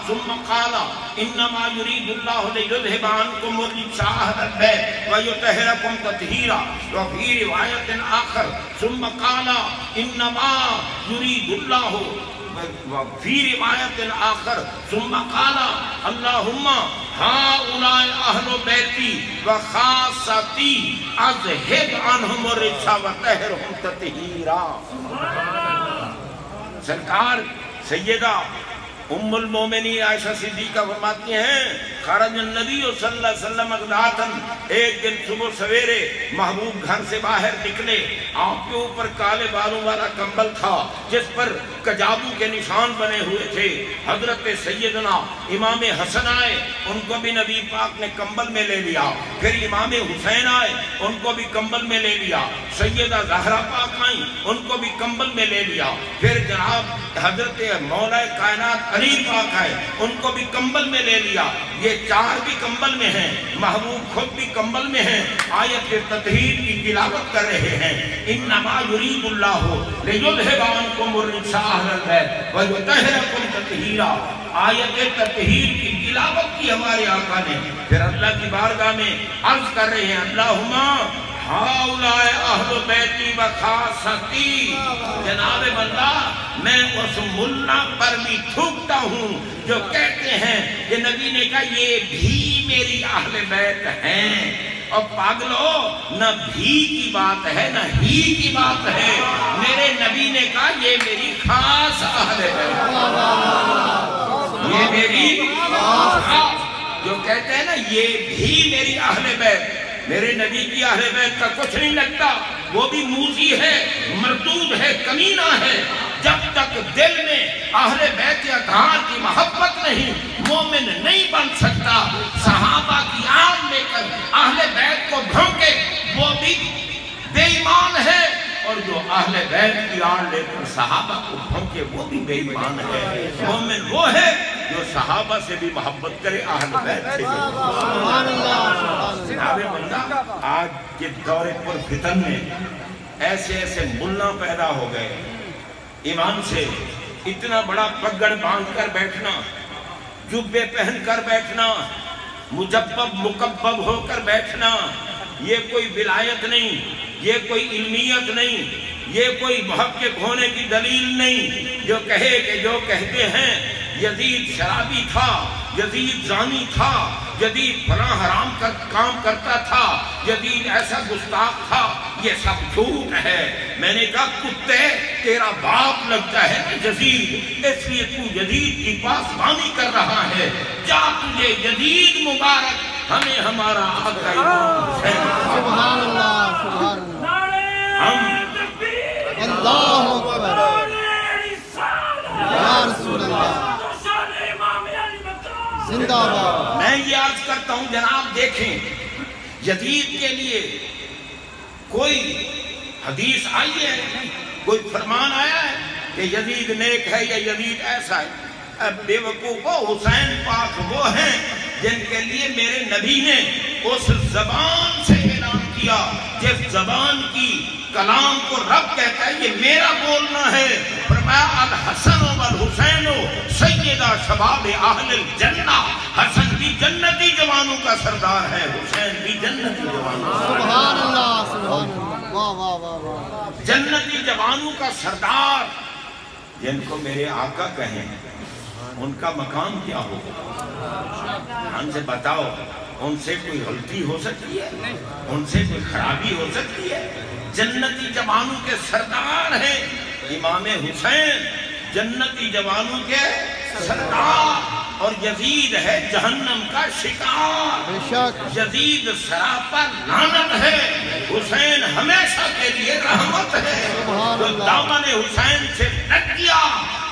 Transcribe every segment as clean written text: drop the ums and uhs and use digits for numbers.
ثم قال انما يريد الله ليذهب عنكم الرجس اهل البيت ويطهركم تطهيرا. وفي رواية آخر ثم قال انما يريد الله، وفي رواية آخر ثم قال اللهم هؤلاء اهل بیتی وخاصتی اذهب عنهم الرجس وطهرهم تطہیرا. سرکار سیدہ ام المومنین عائشہ صدیقہ فرماتی ہیں خرج النبی صلی اللہ علیہ وسلم غداتن، ایک دن صبح سویرے محبوب گھر سے باہر نکلے. آپ کے اوپر کالے بالوں والا کمبل تھا جس پر کجابو کے نشان بنے ہوئے تھے. حضرت سیدنا امام حسن آئے، ان کو بھی نبی پاک نے کمبل میں لے لیا. پھر امام حسین آئے، ان کو بھی کمبل میں لے لیا. سیدہ زہرا پاک آئیں، ان کو بھی کمبل میں لے لیا. پھر جناب حضرت مولا کائنات علی پاک آئے، ان کو بھی کمبل میں لے لیا. یہ چار بھی کمبل میں ہیں، محبوب خود بھی کمبل میں ہیں، آیت تطہیر کی تلاوت کر رہے ہیں. انما یرید اللہ لیذھب عنکم الرجس اہل البیت ویطہرکم تطہیرا. آیت تطہیر کی تلاوت کی ہمارے آقا نے. پھر اللہ کی بارگاہ میں عرض کر رہے ہیں اللہم ہؤلاء اہل بیتی وخاصتی. جناب اللہ میں اس ملا پر بھی تھوکتا ہوں جو کہتے ہیں کہ نبی نے کہا یہ بھی میری اہل بیت ہیں. اور پاگلو نہ بھی کی بات ہے نہ ہی کی بات ہے. میرے نبی نے کہا یہ میری خاص اہل بیت، یہ میری خاص. جو کہتے ہیں نا یہ بھی میری اہل بیت، میرے نبی کی اہل بیت کا کچھ نہیں لگتا. وہ بھی موذی ہے، مردود ہے، کمینہ ہے. جب تک دل میں اہل بیت اطہار کی محبت نہیں، مومن نہیں بن سکتا. صحابہ کی آن لے کر اہل بیت کو بھونکے وہ بھی بے ایمان ہے، اور جو اہل بیت کی آن لے کر صحابہ کو بھونکے وہ بھی بے ایمان ہے. مومن وہ ہے جو صحابہ سے بھی محبت کرے، اہل بیت سے بھی. جناب بندہ آج کے دور پر فتن میں ایسے ایسے ملا پیدا ہو گئے. ایمان سے اتنا بڑا پگڑ باندھ کر بیٹھنا، جبے پہن کر بیٹھنا، مجبب مکبب ہو کر بیٹھنا، یہ کوئی ولایت نہیں، یہ کوئی علمیت نہیں، یہ کوئی محقق ہونے کی دلیل نہیں. جو کہے کہ جو کہتے ہیں یزید شرابی تھا، یزید زانی تھا، یزید فلاں حرام کا کام کرتا تھا، یزید ایسا گستاخ تھا، یہ سب جھوٹ ہے. میں نے کہا کتے تیرا باپ لگتا ہے کہ یزید، اس لیے تو یزید کی پاسبانی کر رہا ہے. جا تجھے یزید مبارک، ہمیں ہمارا آقا امام حسین. سبحان اللہ سبحان اللہ. ہم اللہ اکبر یا رسول اللہ زندہ باد. میں یہ عرض کرتا ہوں جناب دیکھیں، یزید کے لیے کوئی حدیث آئی ہے، کوئی فرمان آیا ہے کہ یزید نیک ہے یا یزید ایسا ہے؟ اب بے وقوفو، حسین پاک وہ ہیں جن کے لیے میرے نبی نے اس زبان سے اعلان کیا جس زبان کی کلام کو رب کہتا ہے یہ میرا بولنا ہے. فرمایا الحسن والحسین سیدہ شباب اہل الجنہ. حسن بھی جنتی جوانوں کا سردار ہے، حسین بھی جنتی جوانوں کا. سبحان اللہ سبحان اللہ. واہ واہ واہ واہ. جنتی جوانوں کا سردار جن کو میرے آقا کہیں، ان کا مقام کیا ہوگا؟ ہم سے بتاؤ، ان سے کوئی غلطی ہو سکتی ہے؟ ان سے کوئی خرابی ہو سکتی ہے؟ جنتی جوانوں کے سردار ہیں امام حسین، جنتی جوانوں کے سردار. اور یزید ہے جہنم کا شکار. بے شک. یزید سراپا لعنت ہے، حسین ہمیشہ کے لیے رحمت ہے. جو دامن حسین سے لگ گیا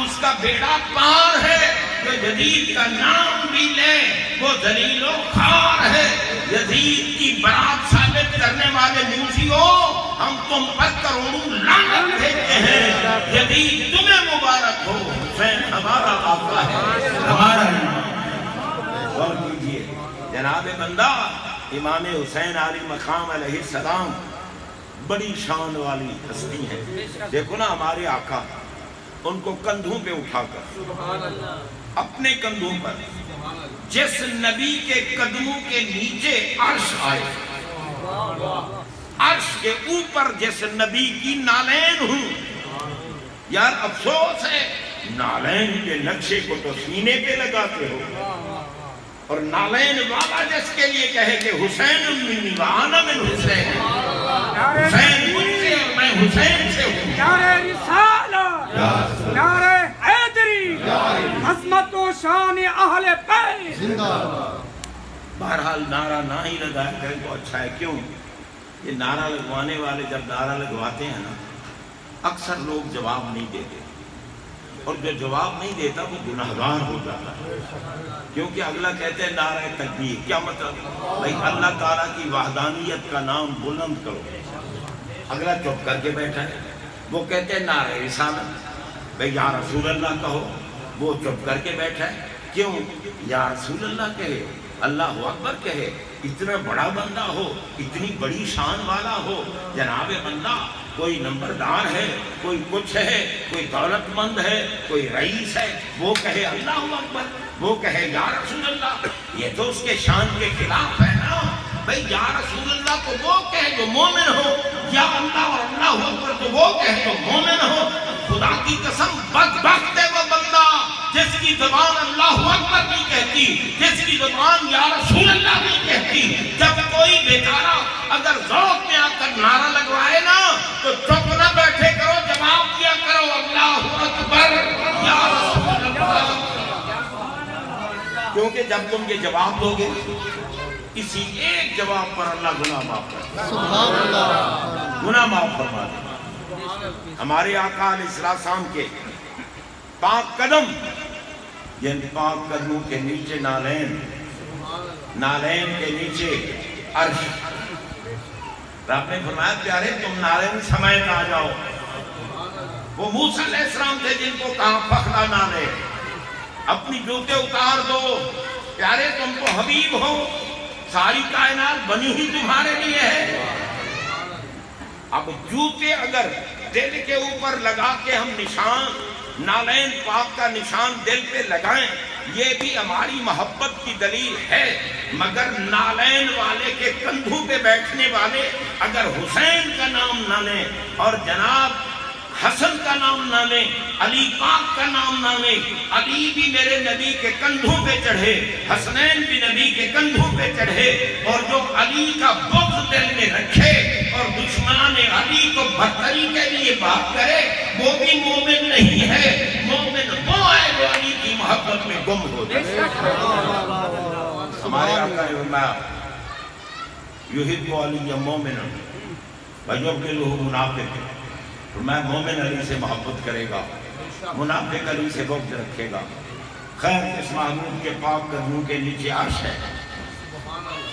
اس کا بیڑا پار ہے. جو یزید کا نام بھی لے وہ ذلیل و خوار ہے. یزید کی برات ثابت کرنے والے موسیوں، ہم تم پر کروڑوں لعنت بھیجتے ہیں. یزید تمہیں مبارک ہو، حسین ہمارا آقا ہے، ہمارا امام. غور کیجئے جناب بندہ، امام حسین علی مقام علیہ السلام بڑی شان والی ہستی ہیں. دیکھو نا ہمارے آقا، ان کو کندھوں پہ اٹھا کر اپنے کندھوں پر جس نبی کے قدموں کے نیچے عرش آئے، عرش کے اوپر جس نبی کی نالین ہوں. یار افسوس ہے نالین کے نقشے کو تو سینے پہ لگاتے ہو، اور نالین والا جس کے لیے کہے کہ حسین منی وانا من حسین، حسین مجھ سے اور میں حسین سے ہوں. نعرہ رسالت، نعرہ حیدری، عظمت و شان اہل بیت زندہ. بہرحال نعرہ نہ ہی لگایا کریں تو اچھا ہے. کیوں؟ یہ نعرہ لگوانے والے جب نعرہ لگواتے ہیں نا، اکثر لوگ جواب نہیں دیتے، اور جو جواب نہیں دیتا وہ گناہگار ہو جاتا ہے. کیونکہ اگلا کہتے ہیں نعرہ تکبیر. کیا مطلب؟ بھائی اللہ تعالیٰ کی وحدانیت کا نام بلند کرو. اگلا چپ کر کے بیٹھا ہے. وہ کہتے ہیں نعرہ رسالت، بھئی یا رسول اللہ کہو. وہ چپ کر کے بیٹھا ہے. کیوں؟ یا رسول اللہ کہے، اللہ اکبر کہے. اتنا بڑا بندہ ہو، اتنی بڑی شان والا ہو، جناب بندہ کوئی نمبردار ہے، کوئی کچھ ہے، کوئی دولت مند ہے، کوئی رئیس ہے، وہ کہے اللہ اکبر، وہ کہے یا رسول اللہ. یہ تو اس کے شان کے خلاف ہے نا. بھئی یا رسول اللہ کو وہ کہے جو مومن ہو، یا اللہ اور اللہ اکبر تو وہ کہے جو مومن ہو. خدا کی قسم بدبخت ہے وہ بندہ جس کی زبان اللہ اکبر نہیں کہتی، جس کی زبان یا رسول اللہ نہیں کہتی. جب کوئی بیچارہ اگر ذوق میں آ کر نعرہ لگوائے نا تو چپ نہ بیٹھے کرو، جواب دیا کرو اللہ اکبر یا رسول اللہ. کیونکہ جب تم یہ جواب دو گے، اسی ایک جواب پر اللہ گناہ معاف کرے، سبحان اللہ. گناہ معاف فرما دے. ہمارے آقا علیہ السلام کے پاک قدم، جن پاک قدموں کے نیچے نالین، نالین کے نیچے عرش. رب نے فرمایا پیارے تم نالین سمیت آ جاؤ. وہ موسیٰ علیہ السلام تھے جن کو کہا پکڑا نالے، اپنی جوتے اتار دو. پیارے تم تو حبیب ہو، ساری کائنات بنی ہی تمہارے لیے ہے. اب جوتے اگر دل کے اوپر لگا کے ہم نشان نالین پاک کا نشان دل پہ لگائیں، یہ بھی ہماری محبت کی دلیل ہے. مگر نالین والے کے کندھوں پہ بیٹھنے والے اگر حسین کا نام نہ لیں اور جناب حسن کا نام نہ لیں، علی پاک کا نام نہ لیں، علی بھی میرے نبی کے کندھوں پہ چڑھے، حسنین بھی نبی کے کندھوں پہ چڑھے، اور جو علی کا بغض دل میں رکھے اور دشمنان علی کو برتری کے لیے بات کرے، وہ بھی مومن نہیں ہے. مومن وہ ہے جو علی کی محبت میں گم ہو جائے. ہمارے آقا نے فرمایا یحب علی مومنا ویبغضہ منافق. میں مومن علی سے محبت کرے گا، منافق علی سے بغض رکھے گا. خیر اس محبوب کے پاک قدموں کے نیچے عرش ہے.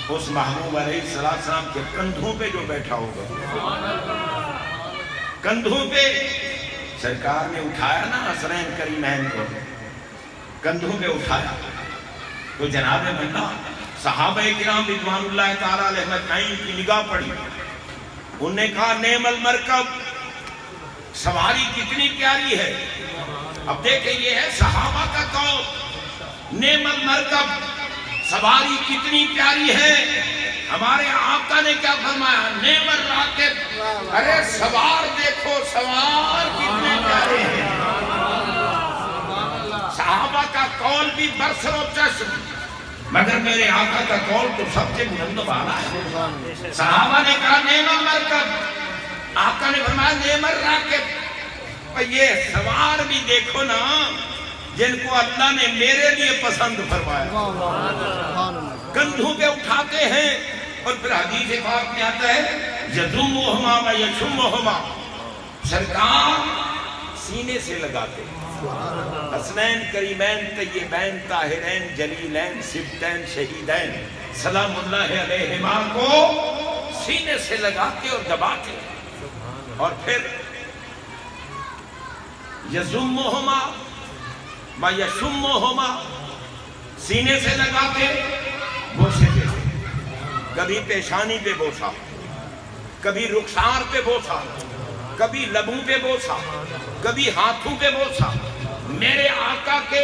اس محبوب علیہ السلام کے کندھوں پہ جو بیٹھا ہوگا، کندھوں پہ سرکار نے اٹھایا نا حسنین کریمین کو، کندھوں پہ اٹھایا تو جناب بندہ صحابہ کرام رضوان اللہ تعالیٰ علیہ اجمعین کی نگاہ پڑی. انہوں نے کہا نعم المرکب، سواری کتنی پیاری ہے. اب دیکھیں یہ ہے صحابہ کا قول، نعم المرکب، سواری کتنی پیاری ہے. ہمارے آقا نے کیا فرمایا؟ نعم الراکب، ارے سوار دیکھو سوار کتنے پیارے ہیں. صحابہ کا قول بھی برسر و چشم، مگر میرے آقا کا قول تو سب سے بلند والا ہے. صحابہ نے کہا نعم المرکب، آقا نے فرمایا نعم الراکب. یہ سوار بھی دیکھو نا جن کو اللہ نے میرے لیے پسند فرمایا. کندھوں پہ اٹھاتے ہیں اور پھر حدیث پاک میں آتا ہے یضمہما و یشمہما، سرکار سینے سے لگاتے ہیں. حسنین کریمین طیبین طاہرین جلیلین سبتین شہیدین سلام اللہ علیہما کو سینے سے لگاتے اور دباتے ہیں. اور پھر یضمہما و یشمہما، سینے سے لگاتے بوسے دیتے. کبھی پیشانی پہ بوسا، کبھی رخسار پہ بوسا، کبھی لبوں پہ بوسا، کبھی ہاتھوں پہ بوسا. میرے آقا کے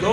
2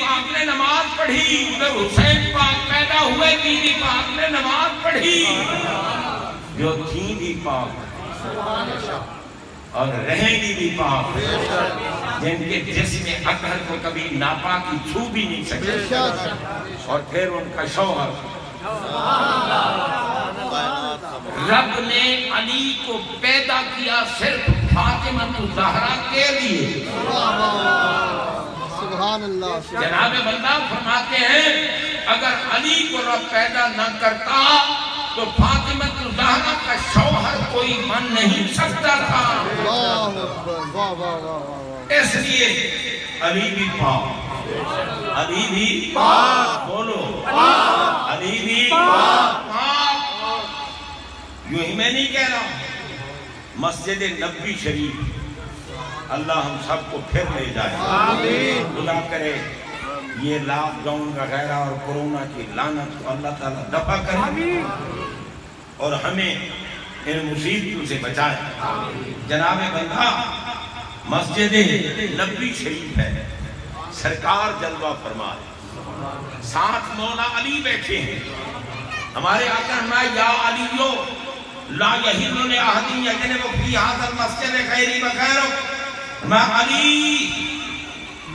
پاک نے نماز پڑھی، ادھر حسین پاک پیدا ہوئے، بی بی پاک نے نماز پڑھی، جو تھیں بھی پاک اور رہیں گی بھی پاک، جن کے جسم اطہر کو کبھی ناپاکی چھو بھی نہیں سکتے، اور پھر ان کا شوہر رب نے علی کو پیدا کیا صرف فاطمہ الزہرا کے لیے۔ سبحان اللہ۔ جناب بندہ فرماتے ہیں اگر علی کو رب پیدا نہ کرتا تو فاطمہ الزہرا کا شوہر کوئی بن نہیں سکتا تھا۔ اللہ اکبر، واہ واہ واہ واہ۔ اس لیے علی بھی پاک، علی بھی پاک، بولو علی بھی پاک۔ یوں ہی میں نہیں کہہ رہا ہوں، مسجد نبوی شریف اللہ ہم سب کو پھر لے جائے، خدا کرے یہ لاک ڈاؤن وغیرہ اور کورونا کی لعنت کو اللہ تعالیٰ دفع کرے اور ہمیں ان مصیبتوں سے بچائے۔ جناب بندہ مسجد نبوی شریف ہے، سرکار جلوہ فرمائے، ساتھ مولا علی بیٹھے ہیں، ہمارے آقا ہمارے یا علیو لا یحل لأحد یجنب فی ھذا المسجد غیری بغیرک۔ میں علی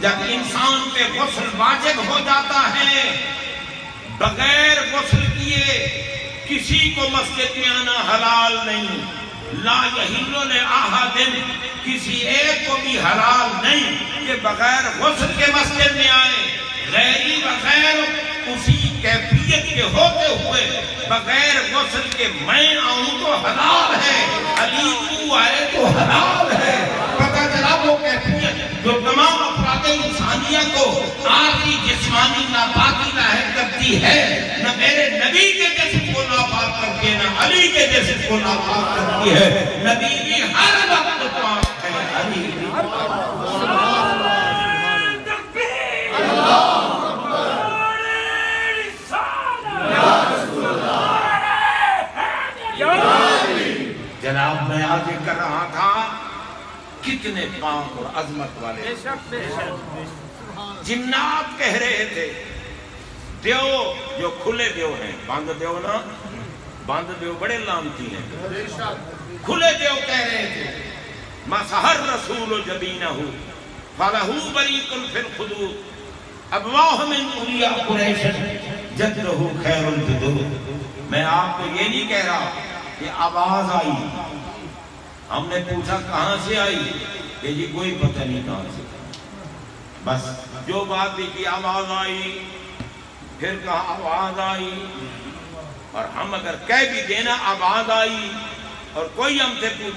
جب انسان پہ غسل واجب ہو جاتا ہے بغیر غسل کیے کسی کو مسجد میں آنا حلال نہیں، لا یحل لأحد کسی ایک کو بھی حلال نہیں کہ بغیر غسل کے مسجد میں آئے، غیری بغیر اسی کیفیت کے ہوتے ہوئے بغیر غسل کے میں آؤں تو حلال ہے، علی تو آئے تو حلال ہے۔ پتہ چلا وہ کیفیت جو تمام افراد انسانیہ کو آخری جسمانی ناپاکی لاحق کرتی ہے، نہ میرے نبی کے جسم کو ناپاک کرتی ہے، نہ علی کے جسم کو ناپاک کرتی ہے۔ نبی بھی ہر وقت پاک ہے، علی بھی جناب میں آگے کر رہا تھا کتنے پاک اور عظمت والے جنات کہہ رہے تھے، دیو جو کھلے دیو ہیں، بند دیو نا، بند دیو بڑے لامتی ہیں، کھلے دیو کہہ رہے تھے مسحر رسول جبینہ فلہو بریق فی الخدود ابواہ من اولیاء قریش جدہ خیر الجدود۔ میں آپ کو یہ نہیں کہہ رہا کہ آواز آئی، ہم نے پوچھا کہاں سے آئی، کہ جی کوئی پتہ نہیں کہاں سے، بس جو بات بھی کی آواز آئی، پھر کہا آواز آئی، اور ہم اگر کہہ بھی دینا آواز آئی اور کوئی ہم سے پوچھا